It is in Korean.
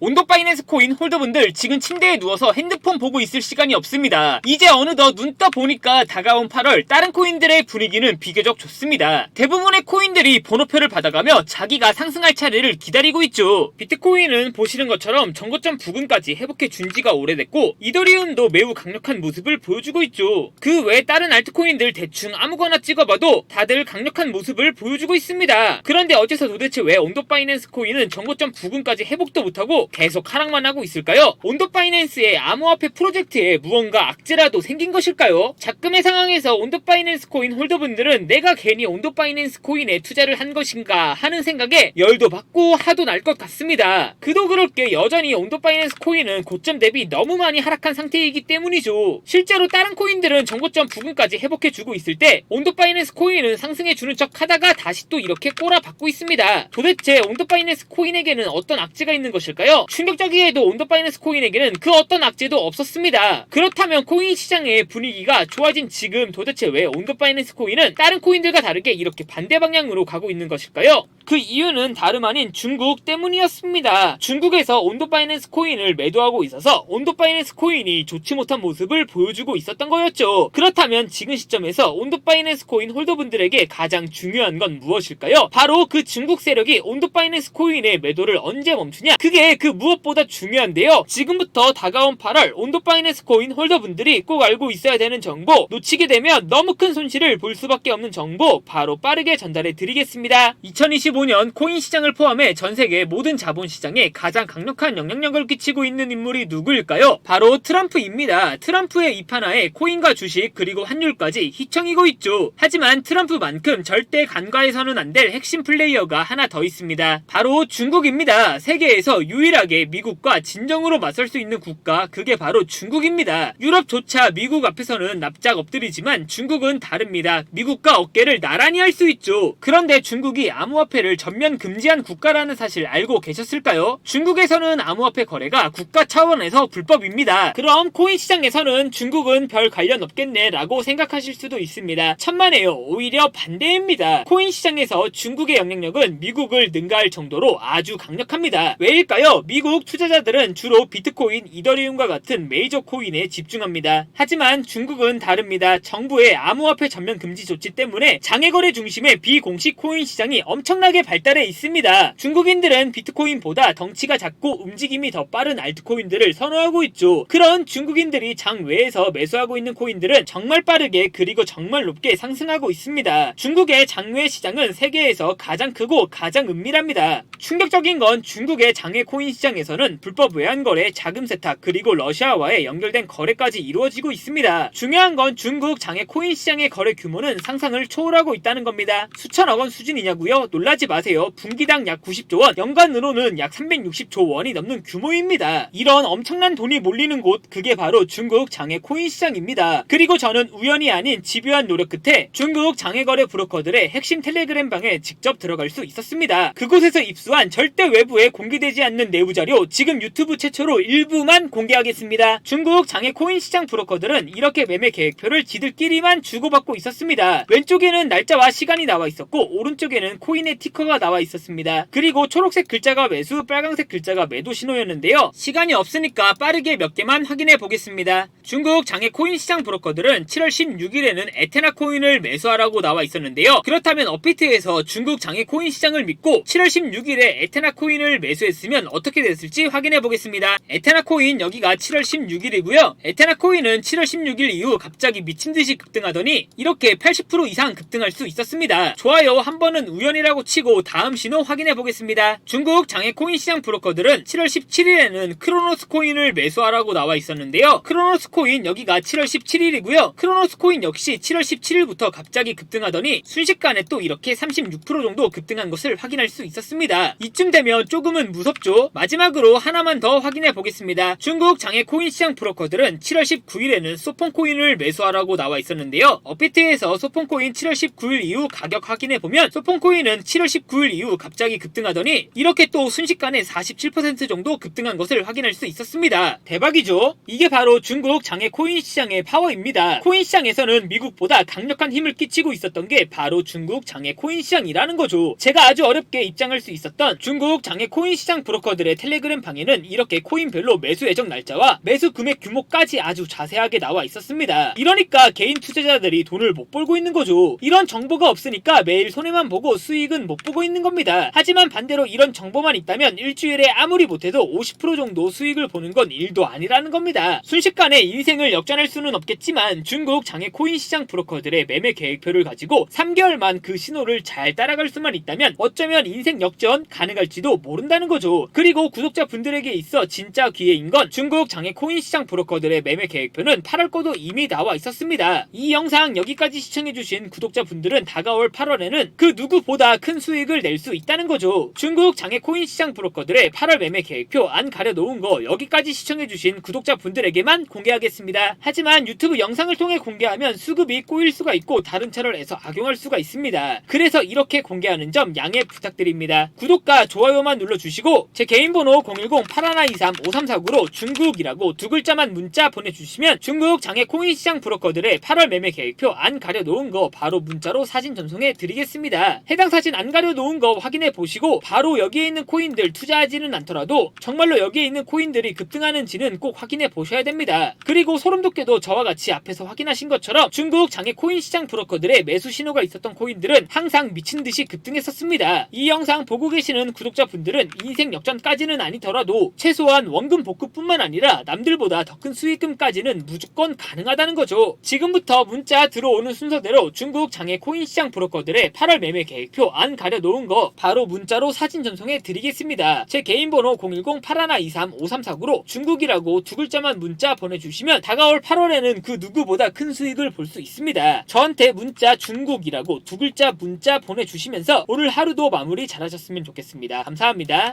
온도 바이낸스 코인 홀더분들 지금 침대에 누워서 핸드폰 보고 있을 시간이 없습니다. 이제 어느덧 눈 떠 보니까 다가온 8월 다른 코인들의 분위기는 비교적 좋습니다. 대부분의 코인들이 번호표를 받아가며 자기가 상승할 차례를 기다리고 있죠. 비트코인은 보시는 것처럼 전고점 부근까지 회복해 준 지가 오래됐고 이더리움도 매우 강력한 모습을 보여주고 있죠. 그 외 다른 알트코인들 대충 아무거나 찍어봐도 다들 강력한 모습을 보여주고 있습니다. 그런데 어째서 도대체 왜 온도 바이낸스 코인은 전고점 부근까지 회복도 못하고 계속 하락만 하고 있을까요? 온도 바이낸스의 암호화폐 프로젝트에 무언가 악재라도 생긴 것일까요? 작금의 상황에서 온도 바이낸스 코인 홀더분들은 내가 괜히 온도 바이낸스 코인에 투자를 한 것인가 하는 생각에 열도 받고 하도 날 것 같습니다. 그도 그럴 게 여전히 온도 바이낸스 코인은 고점 대비 너무 많이 하락한 상태이기 때문이죠. 실제로 다른 코인들은 전고점 부근까지 회복해주고 있을 때 온도 바이낸스 코인은 상승해주는 척 하다가 다시 또 이렇게 꼬라박고 있습니다. 도대체 온도 바이낸스 코인에게는 어떤 악재가 있는 것일까요? 충격적이게도 온도 바이낸스 코인에게는 그 어떤 악재도 없었습니다. 그렇다면 코인 시장의 분위기가 좋아진 지금 도대체 왜 온도 바이낸스 코인은 다른 코인들과 다르게 이렇게 반대 방향으로 가고 있는 것일까요? 그 이유는 다름 아닌 중국 때문이었습니다. 중국에서 온도 바이낸스 코인을 매도하고 있어서 온도 바이낸스 코인이 좋지 못한 모습을 보여주고 있었던 거였죠. 그렇다면 지금 시점에서 온도 바이낸스 코인 홀더분들에게 가장 중요한 건 무엇일까요? 바로 그 중국 세력이 온도 바이낸스 코인의 매도를 언제 멈추냐? 그게 그 무엇보다 중요한데요. 지금부터 다가온 8월 온도 바이낸스 코인 홀더분들이 꼭 알고 있어야 되는 정보, 놓치게 되면 너무 큰 손실을 볼 수밖에 없는 정보 바로 빠르게 전달해 드리겠습니다. 2025년 코인 시장을 포함해 전 세계 모든 자본시장에 가장 강력한 영향력을 끼치고 있는 인물이 누구일까요? 바로 트럼프입니다. 트럼프의 입하나에 코인과 주식 그리고 환율까지 휘청이고 있죠. 하지만 트럼프만큼 절대 간과해서는 안 될 핵심 플레이어가 하나 더 있습니다. 바로 중국입니다. 세계에서 유일하게 미국과 진정으로 맞설 수 있는 국가, 그게 바로 중국입니다. 유럽조차 미국 앞에서는 납작 엎드리지만 중국은 다릅니다. 미국과 어깨를 나란히 할 수 있죠. 그런데 중국이 암호화폐를 전면 금지한 국가라는 사실 알고 계셨을까요? 중국에서는 암호화폐 거래가 국가 차원에서 불법입니다. 그럼 코인 시장에서는 중국은 별 관련 없겠네 라고 생각하실 수도 있습니다. 천만에요. 오히려 반대입니다. 코인 시장에서 중국의 영향력은 미국을 능가할 정도로 아주 강력합니다. 왜일까요? 미국 투자자들은 주로 비트코인, 이더리움과 같은 메이저 코인에 집중합니다. 하지만 중국은 다릅니다. 정부의 암호화폐 전면 금지 조치 때문에 장외거래 중심의 비공식 코인 시장이 엄청나게 발달해 있습니다. 중국인들은 비트코인보다 덩치가 작고 움직임이 더 빠른 알트코인들을 선호하고 있죠. 그런 중국인들이 장외에서 매수하고 있는 코인들은 정말 빠르게 그리고 정말 높게 상승하고 있습니다. 중국의 장외 시장은 세계에서 가장 크고 가장 은밀합니다. 충격적인 건 중국의 장외 코인 시장에서는 불법 외환거래, 자금 세탁, 그리고 러시아와의 연결된 거래까지 이루어지고 있습니다. 중요한 건 중국 장외 코인 시장의 거래 규모는 상상을 초월하고 있다는 겁니다. 수천억 원 수준이냐고요? 놀라지 마세요. 분기당 약 90조 원, 연간으로는 약 360조 원이 넘는 규모입니다. 이런 엄청난 돈이 몰리는 곳, 그게 바로 중국 장외 코인 시장입니다. 그리고 저는 우연이 아닌 집요한 노력 끝에 중국 장외거래 브로커들의 핵심 텔레그램 방에 직접 들어갈 수 있었습니다. 그곳에서 입수한 절대 외부에 공개되지 않는 내부 자료, 지금 유튜브 최초로 일부만 공개하겠습니다. 중국 장외 코인 시장 브로커들은 이렇게 매매 계획표를 지들끼리만 주고받고 있었습니다. 왼쪽에는 날짜와 시간이 나와 있었고 오른쪽에는 코인의 티커가 나와 있었습니다. 그리고 초록색 글자가 매수, 빨간색 글자가 매도 신호였는데요. 시간이 없으니까 빠르게 몇 개만 확인해 보겠습니다. 중국 장외 코인 시장 브로커들은 7월 16일에는 에테나 코인을 매수하라고 나와 있었는데요. 그렇다면 업비트에서 중국 장외 코인 시장을 믿고 7월 16일에 에테나 코인을 매수했으면 어떻게 됐을지 확인해 보겠습니다. 에테나 코인 여기가 7월 16일이고요. 에테나 코인은 7월 16일 이후 갑자기 미친듯이 급등하더니 이렇게 80% 이상 급등할 수 있었습니다. 좋아요, 한 번은 우연이라고 치고 다음 신호 확인해 보겠습니다. 중국 장외 코인 시장 브로커들은 7월 17일에는 크로노스 코인을 매수하라고 나와 있었는데요. 크로노스 코인 여기가 7월 17일이고요. 크로노스 코인 역시 7월 17일부터 갑자기 급등하더니 순식간에 또 이렇게 36% 정도 급등한 것을 확인할 수 있었습니다. 이쯤 되면 조금은 무섭죠. 마지막으로 하나만 더 확인해 보겠습니다. 중국 장외 코인 시장 브로커들은 7월 19일에는 소폰 코인을 매수하라고 나와 있었는데요. 업비트에서 소폰 코인 7월 19일 이후 가격 확인해 보면 소폰 코인은 7월 19일 이후 갑자기 급등하더니 이렇게 또 순식간에 47% 정도 급등한 것을 확인할 수 있었습니다. 대박이죠? 이게 바로 중국 장외 코인 시장의 파워입니다. 코인 시장에서는 미국보다 강력한 힘을 끼치고 있었던 게 바로 중국 장외 코인 시장이라는 거죠. 제가 아주 어렵게 입장할 수 있었던 중국 장외 코인 시장 브로커들의 분들의 텔레그램 방에는 이렇게 코인별로 매수 예정 날짜와 매수 금액 규모까지 아주 자세하게 나와 있었습니다. 이러니까 개인 투자자들이 돈을 못 벌고 있는 거죠. 이런 정보가 없으니까 매일 손해만 보고 수익은 못 보고 있는 겁니다. 하지만 반대로 이런 정보만 있다면 일주일에 아무리 못해도 50% 정도 수익을 보는 건 일도 아니라는 겁니다. 순식간에 인생을 역전할 수는 없겠지만 중국 장외 코인 시장 브로커들의 매매 계획표를 가지고 3개월만 그 신호를 잘 따라갈 수만 있다면 어쩌면 인생 역전 가능할지도 모른다는 거죠. 그리고 구독자분들에게 있어 진짜 기회인 건 중국 장외 코인 시장 브로커들의 매매 계획표는 8월 거도 이미 나와 있었습니다. 이 영상 여기까지 시청해주신 구독자분들은 다가올 8월에는 그 누구보다 큰 수익을 낼 수 있다는 거죠. 중국 장외 코인 시장 브로커들의 8월 매매 계획표 안 가려놓은 거 여기까지 시청해주신 구독자분들에게만 공개하겠습니다. 하지만 유튜브 영상을 통해 공개하면 수급이 꼬일 수가 있고 다른 채널에서 악용할 수가 있습니다. 그래서 이렇게 공개하는 점 양해 부탁드립니다. 구독과 좋아요만 눌러주시고 제 개인 번호 010-8123-5349로 중국이라고 두 글자만 문자 보내주시면 중국 장외 코인 시장 브로커들의 8월 매매 계획표 안 가려놓은 거 바로 문자로 사진 전송해 드리겠습니다. 해당 사진 안 가려놓은 거 확인해 보시고 바로 여기에 있는 코인들 투자하지는 않더라도 정말로 여기에 있는 코인들이 급등하는지는 꼭 확인해 보셔야 됩니다. 그리고 소름 돋게도 저와 같이 앞에서 확인하신 것처럼 중국 장외 코인 시장 브로커들의 매수 신호가 있었던 코인들은 항상 미친듯이 급등했었습니다. 이 영상 보고 계시는 구독자분들은 인생 역전까지는 아니더라도 최소한 원금 복구뿐만 아니라 남들보다 더 큰 수익금까지는 무조건 가능하다는 거죠. 지금부터 문자 들어오는 순서대로 중국 장외 코인 시장 브로커들의 8월 매매 계획표 안 가려놓은 거 바로 문자로 사진 전송해 드리겠습니다. 제 개인 번호 010-8123-5349로 중국이라고 두 글자만 문자 보내주시면 다가올 8월에는 그 누구보다 큰 수익을 볼 수 있습니다. 저한테 문자 중국이라고 두 글자 문자 보내주시면서 오늘 하루도 마무리 잘하셨으면 좋겠습니다. 감사합니다.